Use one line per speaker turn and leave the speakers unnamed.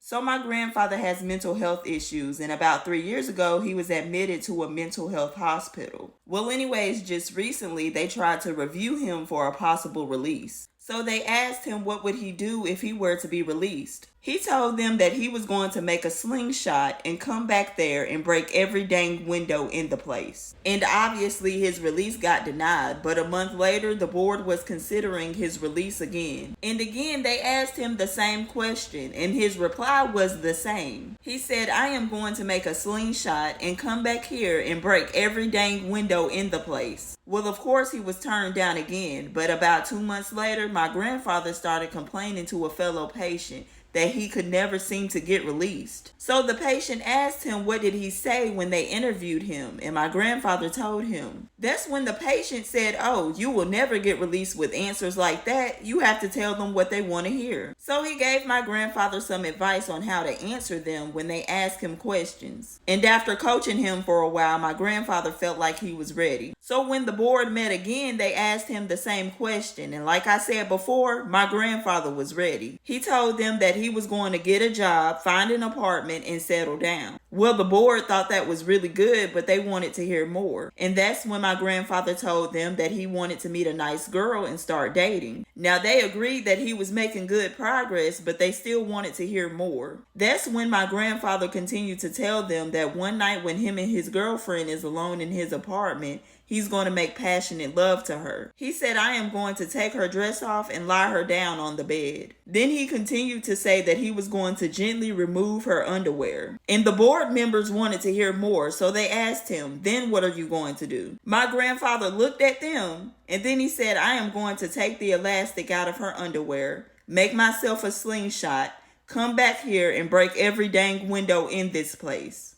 So my grandfather has mental health issues, and about 3 years ago, he was admitted to a mental health hospital. Well, anyways, just recently, they tried to review him for a possible release. So they asked him what would he do if he were to be released. He told them that he was going to make a slingshot and come back there and break every dang window in the place. And obviously his release got denied, but a month later the board was considering his release again. And again they asked him the same question, and his reply was the same. He said, I am going to make a slingshot and come back here and break every dang window in the place. Well, of course he was turned down again, but about 2 months later, my grandfather started complaining to a fellow patient that he could never seem to get released. So the patient asked him what did he say when they interviewed him, and my grandfather told him. That's when the patient said, oh, you will never get released with answers like that. You have to tell them what they want to hear. So he gave my grandfather some advice on how to answer them when they ask him questions. And after coaching him for a while, my grandfather felt like he was ready. So when the board met again, they asked him the same question. And like I said before, my grandfather was ready. He told them that he was going to get a job, find an apartment, and settle down. Well, the board thought that was really good, but they wanted to hear more. And that's when my grandfather told them that he wanted to meet a nice girl and start dating. Now, they agreed that he was making good progress, but they still wanted to hear more. That's when my grandfather continued to tell them that one night when him and his girlfriend is alone in his apartment, he's going to make passionate love to her. He said, I am going to take her dress off and lie her down on the bed. Then he continued to say that he was going to gently remove her underwear. And the board members wanted to hear more, so they asked him, then what are you going to do? My grandfather looked at them, and then he said, I am going to take the elastic out of her underwear, make myself a slingshot, come back here and break every dang window in this place.